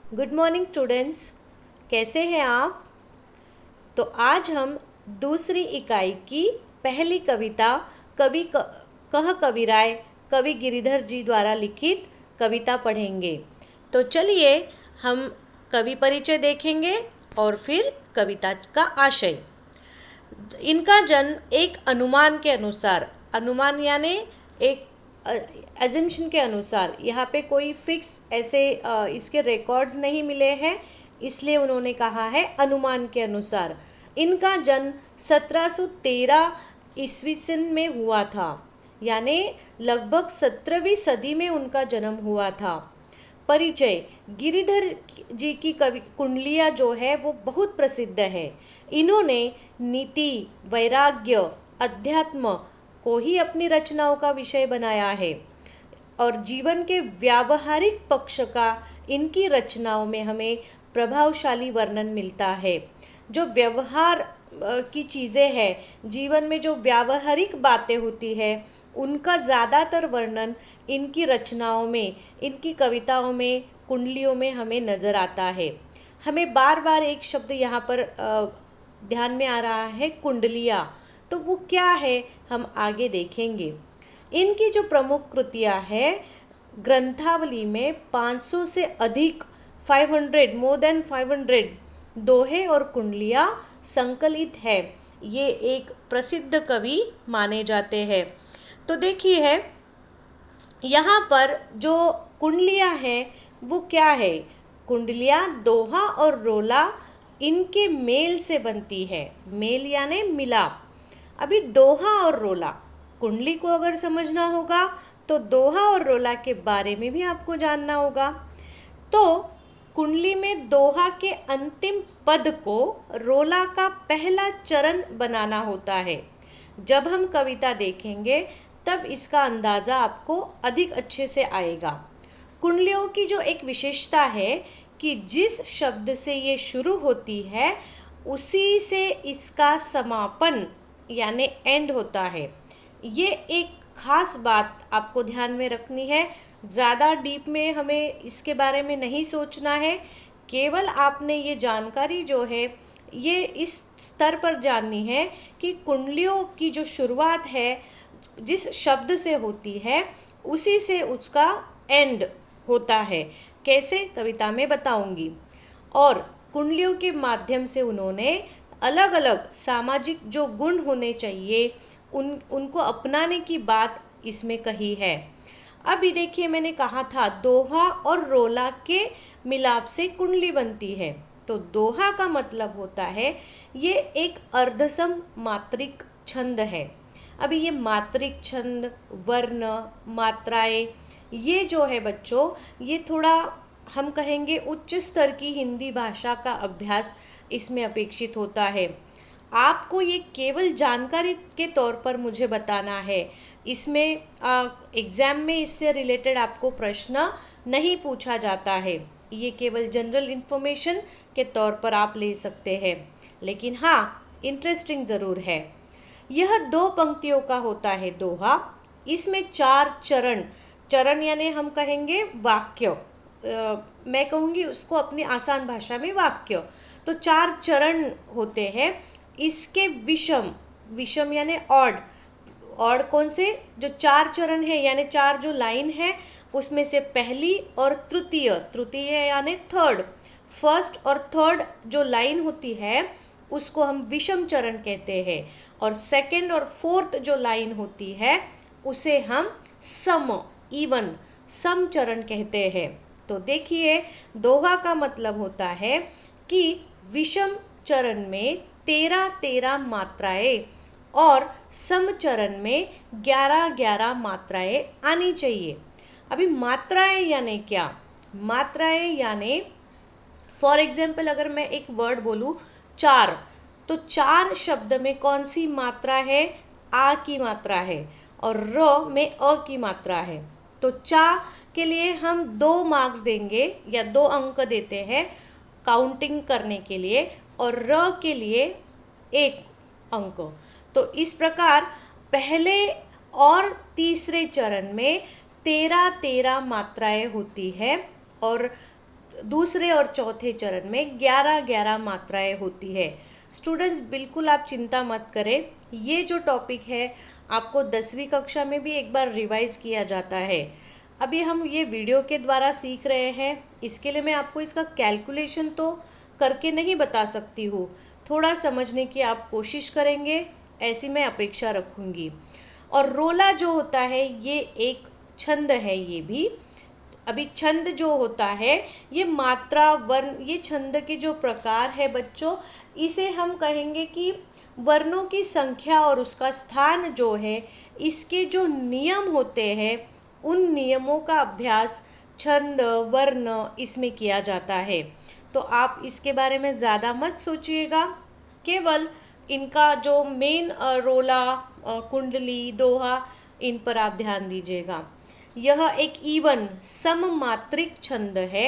Good morning students. कैसे हैं आप? तो आज हम दूसरी इकाई की पहली कविता कह कविराय कवि गिरिधर जी द्वारा लिखित कविता पढ़ेंगे। तो चलिए हम कवि परिचय देखेंगे और फिर कविता का आशय। इनका जन्म एक अनुमान यानी एक एजम्पशन के अनुसार, यहाँ पे कोई फिक्स ऐसे इसके रिकॉर्ड्स नहीं मिले हैं, इसलिए उन्होंने कहा है अनुमान के अनुसार। इनका जन्म 1713 ईस्वी सन में हुआ था, यानी लगभग 17वीं सदी में उनका जन्म हुआ था। परिचय। गिरिधर जी की कवि कुंडलियाँ जो है वो बहुत प्रसिद्ध है। इन्होंने नीति, वैराग्य, अध्यात्म को ही अपनी रचनाओं का विषय बनाया है और जीवन के व्यावहारिक पक्ष का इनकी रचनाओं में हमें प्रभावशाली वर्णन मिलता है। जो व्यवहार की चीज़ें हैं, जीवन में जो व्यावहारिक बातें होती है, उनका ज़्यादातर वर्णन इनकी रचनाओं में, इनकी कविताओं में, कुंडलियों में हमें नज़र आता है। हमें बार बार एक शब्द यहाँ पर ध्यान में आ रहा है, कुंडलियाँ। तो वो क्या है हम आगे देखेंगे। इनकी जो प्रमुख कृतियाँ हैं, ग्रंथावली में 500 से अधिक 500 मोर देन 500 दोहे और कुंडलियाँ संकलित है। ये एक प्रसिद्ध कवि माने जाते हैं। तो देखिए यहाँ पर जो कुंडलियाँ हैं वो क्या है। कुंडलियाँ दोहा और रोला इनके मेल से बनती है। मेल यानी मिलाप। अभी दोहा और रोला, कुंडली को अगर समझना होगा तो दोहा और रोला के बारे में भी आपको जानना होगा। तो कुंडली में दोहा के अंतिम पद को रोला का पहला चरण बनाना होता है। जब हम कविता देखेंगे तब इसका अंदाज़ा आपको अधिक अच्छे से आएगा। कुंडलियों की जो एक विशेषता है कि जिस शब्द से ये शुरू होती है उसी से इसका समापन यानी एंड होता है। ये एक खास बात आपको ध्यान में रखनी है। ज़्यादा डीप में हमें इसके बारे में नहीं सोचना है। केवल आपने ये जानकारी जो है ये इस स्तर पर जाननी है कि कुंडलियों की जो शुरुआत है जिस शब्द से होती है उसी से उसका एंड होता है। कैसे, कविता में बताऊंगी। और कुंडलियों के माध्यम से उन्होंने अलग अलग सामाजिक जो गुण होने चाहिए उनको अपनाने की बात इसमें कही है। अभी देखिए, मैंने कहा था दोहा और रोला के मिलाप से कुंडली बनती है। तो दोहा का मतलब होता है ये एक अर्धसम मात्रिक छंद है। अभी ये मात्रिक छंद, वर्ण, मात्राएं, ये जो है बच्चों, ये थोड़ा हम कहेंगे उच्च स्तर की हिंदी भाषा का अभ्यास इसमें अपेक्षित होता है। आपको ये केवल जानकारी के तौर पर मुझे बताना है। इसमें एग्ज़ाम में इससे रिलेटेड आपको प्रश्न नहीं पूछा जाता है। ये केवल जनरल इन्फॉर्मेशन के तौर पर आप ले सकते हैं, लेकिन हाँ, इंटरेस्टिंग ज़रूर है। यह 2 पंक्तियों का होता है दोहा। इसमें 4 चरण यानी हम कहेंगे वाक्य, मैं कहूँगी उसको अपनी आसान भाषा में वाक्य। तो 4 चरण होते हैं। इसके विषम यानी ऑड कौन से, जो 4 चरण है यानी 4 जो लाइन है उसमें से पहली और तृतीय यानी थर्ड, फर्स्ट और थर्ड जो लाइन होती है उसको हम विषम चरण कहते हैं। और सेकंड और फोर्थ जो लाइन होती है उसे हम सम चरण कहते हैं। तो देखिए, दोहा का मतलब होता है कि विषम चरण में 13 मात्राएं और सम चरण में 11 मात्राएं आनी चाहिए। अभी मात्राएं यानी क्या? मात्राएं यानी फॉर एग्जाम्पल अगर मैं एक वर्ड बोलूँ 4, तो 4 शब्द में कौन सी मात्रा है? आ की मात्रा है और र में अ की मात्रा है। तो चा के लिए हम 2 मार्क्स देंगे या 2 अंक देते हैं काउंटिंग करने के लिए, और र के लिए 1 अंक। तो इस प्रकार पहले और तीसरे चरण में 13 मात्राएं होती है और दूसरे और चौथे चरण में 11-11 मात्राएं होती है। स्टूडेंट्स बिल्कुल आप चिंता मत करें, ये जो टॉपिक है आपको 10वीं कक्षा में भी एक बार रिवाइज किया जाता है। अभी हम ये वीडियो के द्वारा सीख रहे हैं, इसके लिए मैं आपको इसका कैलकुलेशन तो करके नहीं बता सकती हूँ, थोड़ा समझने की आप कोशिश करेंगे ऐसी मैं अपेक्षा रखूँगी। और रोला जो होता है ये एक छंद है। ये भी अभी छंद जो होता है ये मात्रा वर्ण, ये छंद के जो प्रकार है बच्चों, इसे हम कहेंगे कि वर्णों की संख्या और उसका स्थान जो है, इसके जो नियम होते हैं उन नियमों का अभ्यास छंद वर्ण इसमें किया जाता है। तो आप इसके बारे में ज़्यादा मत सोचिएगा, केवल इनका जो मेन रोला, कुंडली, दोहा, इन पर आप ध्यान दीजिएगा। यह एक इवन सममात्रिक छंद है।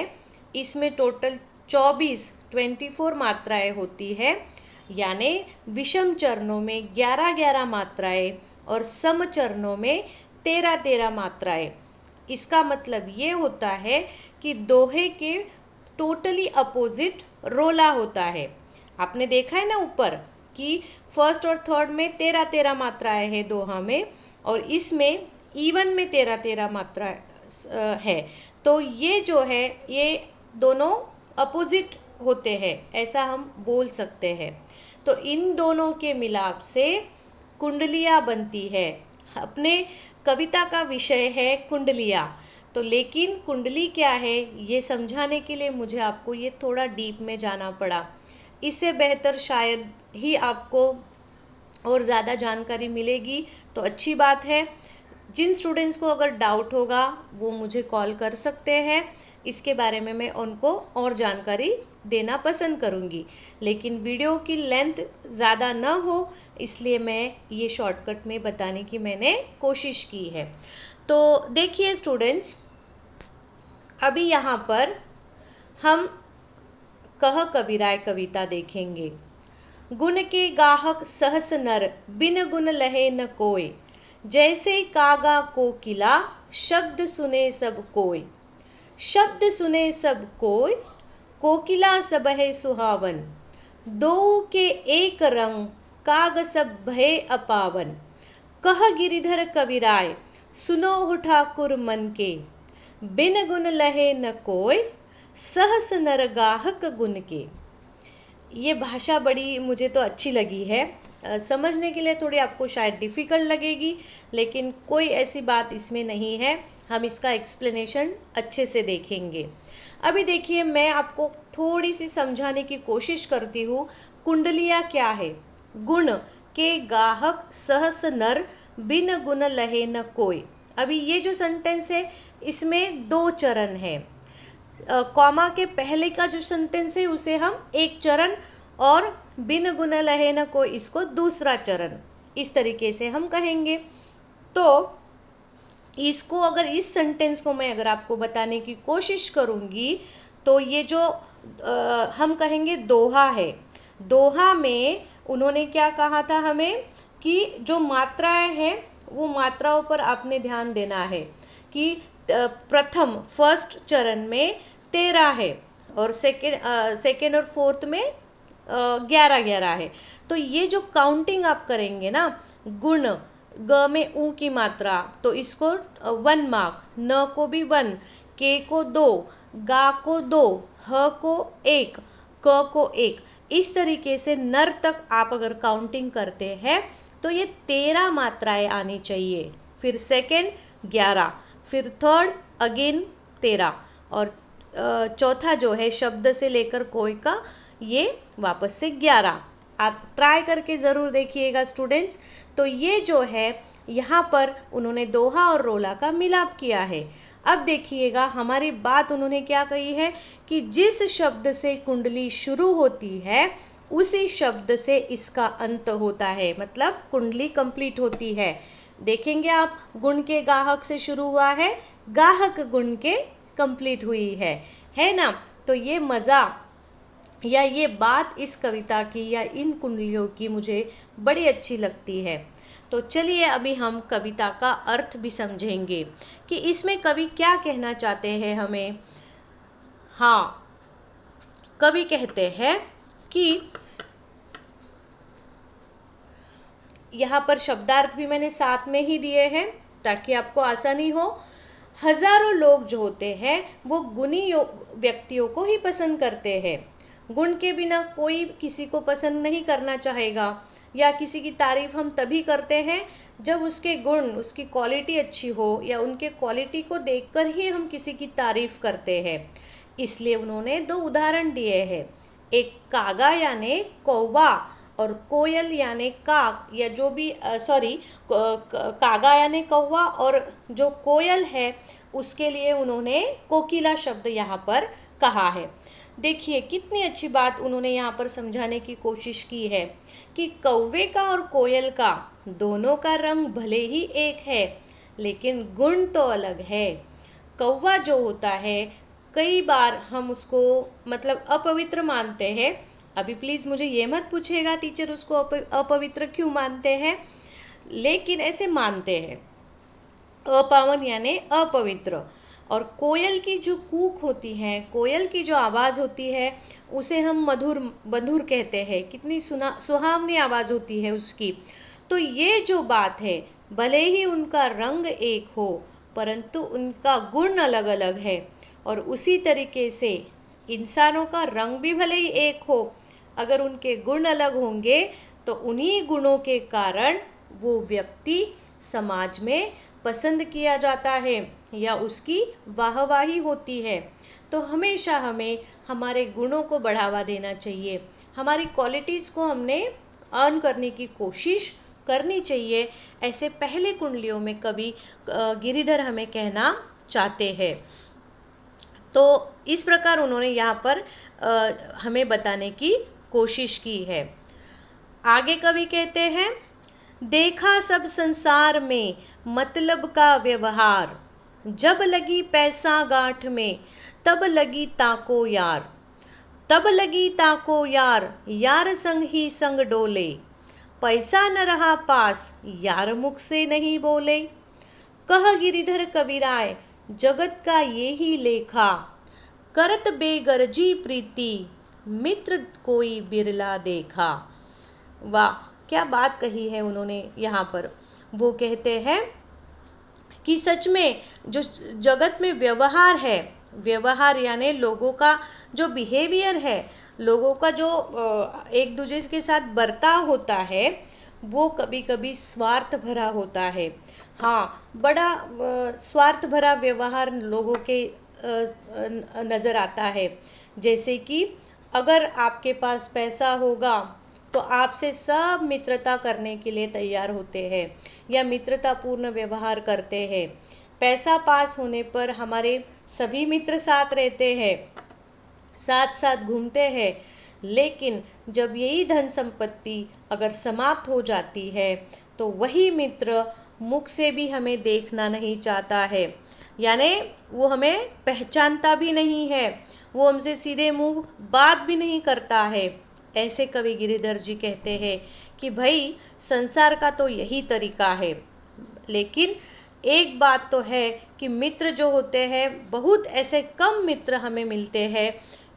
इसमें टोटल 24 मात्राएं होती है, यानी विषम चरणों में 11-11 मात्राएं और सम चरणों में 13-13 मात्राएं। इसका मतलब ये होता है कि दोहे के टोटली अपोजिट रोला होता है। आपने देखा है ना ऊपर कि फर्स्ट और थर्ड में 13-13 मात्राएं है दोहा में, और इसमें इवन में 13-13 मात्रा है। तो ये जो है ये दोनों अपोजिट होते हैं, ऐसा हम बोल सकते हैं। तो इन दोनों के मिलाप से कुंडलियाँ बनती है। अपने कविता का विषय है कुंडलियाँ, तो लेकिन कुंडली क्या है ये समझाने के लिए मुझे आपको ये थोड़ा डीप में जाना पड़ा। इससे बेहतर शायद ही आपको और ज़्यादा जानकारी मिलेगी तो अच्छी बात है। जिन स्टूडेंट्स को अगर डाउट होगा वो मुझे कॉल कर सकते हैं, इसके बारे में मैं उनको और जानकारी देना पसंद करूँगी। लेकिन वीडियो की लेंथ ज़्यादा ना हो इसलिए मैं ये शॉर्टकट में बताने की मैंने कोशिश की है। तो देखिए स्टूडेंट्स, अभी यहाँ पर हम कह कबीराय कविता देखेंगे। गुण के गाहक सहस नर, बिन गुण लहे न कोय। जैसे कागा कोकिला, शब्द सुने सब कोय। शब्द सुने सब कोय, कोकिला सब है सुहावन। दो के एक रंग, काग सब भय अपावन। कह गिरिधर कविराय, सुनो ठाकुर मन के। बिन गुण लहे न कोय, सहस नर गाहक गुण के। ये भाषा बड़ी मुझे तो अच्छी लगी है। समझने के लिए थोड़ी आपको शायद डिफ़िकल्ट लगेगी, लेकिन कोई ऐसी बात इसमें नहीं है। हम इसका एक्सप्लेनेशन अच्छे से देखेंगे। अभी देखिए मैं आपको थोड़ी सी समझाने की कोशिश करती हूँ। कुंडलियाँ क्या है? गुण के गाहक सहस नर, बिन गुण लहे न कोय। अभी ये जो सेंटेंस है इसमें 2 चरण है। कॉमा के पहले का जो सेंटेंस है उसे हम एक चरण, और बिन गुण लहे न कोई इसको दूसरा चरण, इस तरीके से हम कहेंगे। तो इसको अगर इस सेंटेंस को मैं अगर आपको बताने की कोशिश करूँगी तो ये जो हम कहेंगे दोहा है। दोहा में उन्होंने क्या कहा था हमें कि जो मात्राएं हैं वो मात्राओं पर आपने ध्यान देना है कि प्रथम फर्स्ट चरण में 13 है और सेकेंड और फोर्थ में 11-11 है। तो ये जो काउंटिंग आप करेंगे ना, गुण ग में ऊ की मात्रा, तो इसको 1 मार्क, न को भी 1, के को 2, गा को 2, ह को 1, क को 1। इस तरीके से नर तक आप अगर काउंटिंग करते हैं तो ये 13 मात्राएं आनी चाहिए। फिर सेकेंड 11, फिर थर्ड अगेन 13, और चौथा जो है शब्द से लेकर कोई का ये वापस से 11। आप ट्राई करके ज़रूर देखिएगा स्टूडेंट्स। तो ये जो है यहाँ पर उन्होंने दोहा और रोला का मिलाप किया है। अब देखिएगा हमारी बात उन्होंने क्या कही है कि जिस शब्द से कुंडली शुरू होती है उसी शब्द से इसका अंत होता है, मतलब कुंडली कंप्लीट होती है। देखेंगे आप, गुण के गाहक से शुरू हुआ है, गाहक गुण के कंप्लीट हुई है ना। तो ये मज़ा या ये बात इस कविता की या इन कुंडलियों की मुझे बड़ी अच्छी लगती है। तो चलिए अभी हम कविता का अर्थ भी समझेंगे कि इसमें कवि क्या कहना चाहते हैं हमें। हाँ, कवि कहते हैं कि यहाँ पर शब्दार्थ भी मैंने साथ में ही दिए हैं ताकि आपको आसानी हो। हजारों लोग जो होते हैं वो गुणी व्यक्तियों को ही पसंद करते हैं। गुण के बिना कोई किसी को पसंद नहीं करना चाहेगा, या किसी की तारीफ हम तभी करते हैं जब उसके गुण, उसकी क्वालिटी अच्छी हो, या उनके क्वालिटी को देखकर ही हम किसी की तारीफ करते हैं। इसलिए उन्होंने 2 उदाहरण दिए हैं, एक कागा यानी कौवा और कोयल यानी काक, या जो भी कागा यानी कौवा, और जो कोयल है उसके लिए उन्होंने कोकिला शब्द यहाँ पर कहा है। देखिए कितनी अच्छी बात उन्होंने यहाँ पर समझाने की कोशिश की है कि कौवे का और कोयल का दोनों का रंग भले ही एक है, लेकिन गुण तो अलग है। कौवा जो होता है कई बार हम उसको मतलब अपवित्र मानते हैं। अभी प्लीज़ मुझे ये मत पूछेगा टीचर उसको अपवित्र क्यों मानते हैं, लेकिन ऐसे मानते हैं, अपावन यानी अपवित्र। और कोयल की जो कूक होती है, कोयल की जो आवाज़ होती है, उसे हम मधुर कहते हैं। कितनी सुहावनी आवाज़ होती है उसकी। तो ये जो बात है, भले ही उनका रंग एक हो परंतु उनका गुण अलग अलग है। और उसी तरीके से इंसानों का रंग भी भले ही एक हो, अगर उनके गुण अलग होंगे तो उन्हीं गुणों के कारण वो व्यक्ति समाज में पसंद किया जाता है या उसकी वाहवाही होती है। तो हमेशा हमें हमारे गुणों को बढ़ावा देना चाहिए, हमारी क्वालिटीज़ को हमने अर्न करने की कोशिश करनी चाहिए। ऐसे पहले कुंडलियों में कवि गिरिधर हमें कहना चाहते हैं। तो इस प्रकार उन्होंने यहाँ पर हमें बताने की कोशिश की है। आगे कवि कहते हैं, देखा सब संसार में मतलब का व्यवहार, जब लगी पैसा गांठ में तब लगी ताको यार, तब लगी ताको यार, यार संग ही संग डोले, पैसा न रहा पास यार मुख से नहीं बोले। कह गिरिधर कविराय जगत का ये ही लेखा, करत बेगरजी प्रीति मित्र कोई बिरला देखा। वाह, क्या बात कही है उन्होंने यहाँ पर। वो कहते हैं कि सच में जो जगत में व्यवहार है, व्यवहार यानी लोगों का जो बिहेवियर है, लोगों का जो एक दूसरे के साथ बर्ताव होता है, वो कभी कभी स्वार्थ भरा होता है। हाँ, बड़ा स्वार्थ भरा व्यवहार लोगों के नज़र आता है। जैसे कि अगर आपके पास पैसा होगा तो आपसे सब मित्रता करने के लिए तैयार होते हैं या मित्रतापूर्ण व्यवहार करते हैं। पैसा पास होने पर हमारे सभी मित्र साथ रहते हैं, साथ साथ घूमते हैं। लेकिन जब यही धन संपत्ति अगर समाप्त हो जाती है तो वही मित्र मुख से भी हमें देखना नहीं चाहता है, यानी वो हमें पहचानता भी नहीं है, वो हमसे सीधे मुंह बात भी नहीं करता है। ऐसे कवि गिरिधर जी कहते हैं कि भाई संसार का तो यही तरीका है। लेकिन एक बात तो है कि मित्र जो होते हैं, बहुत ऐसे कम मित्र हमें मिलते हैं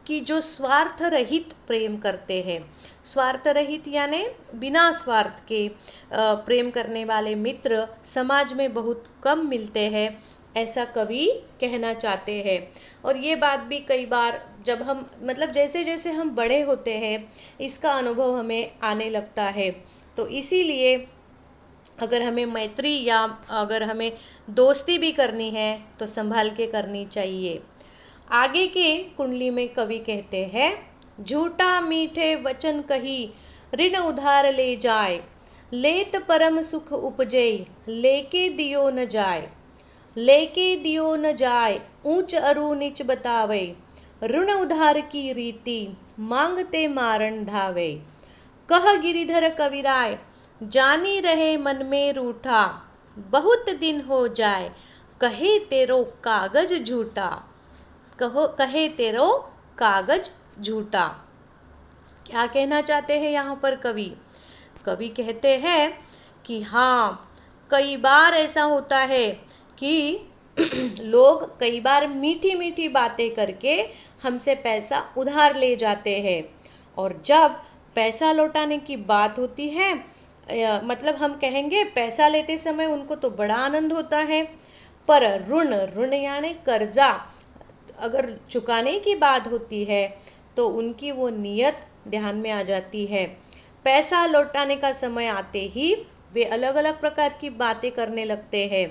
कि जो स्वार्थ रहित प्रेम करते हैं। स्वार्थ रहित यानी बिना स्वार्थ के प्रेम करने वाले मित्र समाज में बहुत कम मिलते हैं, ऐसा कवि कहना चाहते हैं। और ये बात भी कई बार जब हम मतलब जैसे जैसे हम बड़े होते हैं इसका अनुभव हमें आने लगता है। तो इसीलिए अगर हमें मैत्री या अगर हमें दोस्ती भी करनी है तो संभाल के करनी चाहिए। आगे के कुंडली में कवि कहते हैं, झूठा मीठे वचन कही ऋण उधार ले जाए, लेत परम सुख उपजे लेके दियो न जाए, लेके दियो न जाए ऊंच अरु नीच बतावे, ऋण उधार की रीति मांगते मारन धावे। कह गिरिधर कविराय जानी रहे मन में रूठा, बहुत दिन हो जाए कहे तेरो कागज झूठा, कहे तेरो कागज झूठा। क्या कहना चाहते हैं यहाँ पर कवि? कवि कहते हैं कि हाँ, कई बार ऐसा होता है कि लोग कई बार मीठी मीठी बातें करके हमसे पैसा उधार ले जाते हैं, और जब पैसा लौटाने की बात होती है, मतलब हम कहेंगे पैसा लेते समय उनको तो बड़ा आनंद होता है, पर ऋण ऋण यानी कर्जा अगर चुकाने की बात होती है तो उनकी वो नीयत ध्यान में आ जाती है। पैसा लौटाने का समय आते ही वे अलग अलग प्रकार की बातें करने लगते हैं,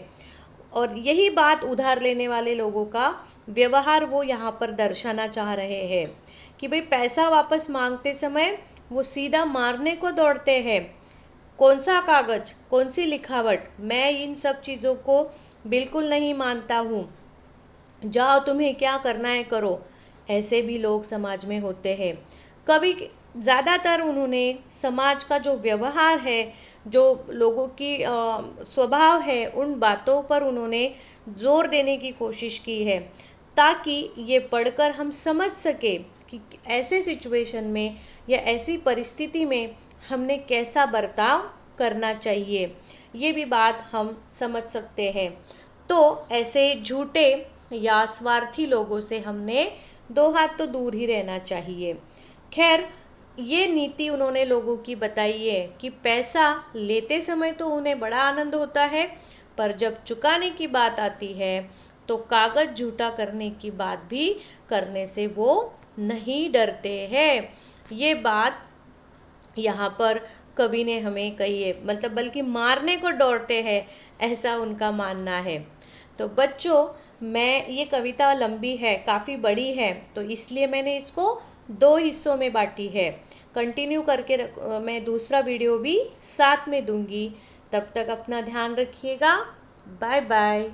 और यही बात उधार लेने वाले लोगों का व्यवहार वो यहाँ पर दर्शाना चाह रहे हैं कि भाई पैसा वापस मांगते समय वो सीधा मारने को दौड़ते हैं। कौन सा कागज, कौन सी लिखावट, मैं इन सब चीज़ों को बिल्कुल नहीं मानता हूँ, जाओ तुम्हें क्या करना है करो, ऐसे भी लोग समाज में होते हैं। कभी ज़्यादातर उन्होंने समाज का जो व्यवहार है, जो लोगों की स्वभाव है, उन बातों पर उन्होंने जोर देने की कोशिश की है, ताकि ये पढ़कर हम समझ सके कि ऐसे सिचुएशन में या ऐसी परिस्थिति में हमने कैसा बर्ताव करना चाहिए, ये भी बात हम समझ सकते हैं। तो ऐसे झूठे या स्वार्थी लोगों से हमने दो हाथ तो दूर ही रहना चाहिए। खैर, ये नीति उन्होंने लोगों की बताई है कि पैसा लेते समय तो उन्हें बड़ा आनंद होता है, पर जब चुकाने की बात आती है तो कागज झूठा करने की बात भी करने से वो नहीं डरते हैं। ये बात यहाँ पर कवि ने हमें कही है, मतलब बल्कि मारने को दौड़ते हैं, ऐसा उनका मानना है। तो बच्चों, मैं ये कविता लंबी है, काफ़ी बड़ी है, तो इसलिए मैंने इसको 2 हिस्सों में बांटी है। कंटिन्यू करके मैं दूसरा वीडियो भी साथ में दूंगी। तब तक अपना ध्यान रखिएगा। Bye bye.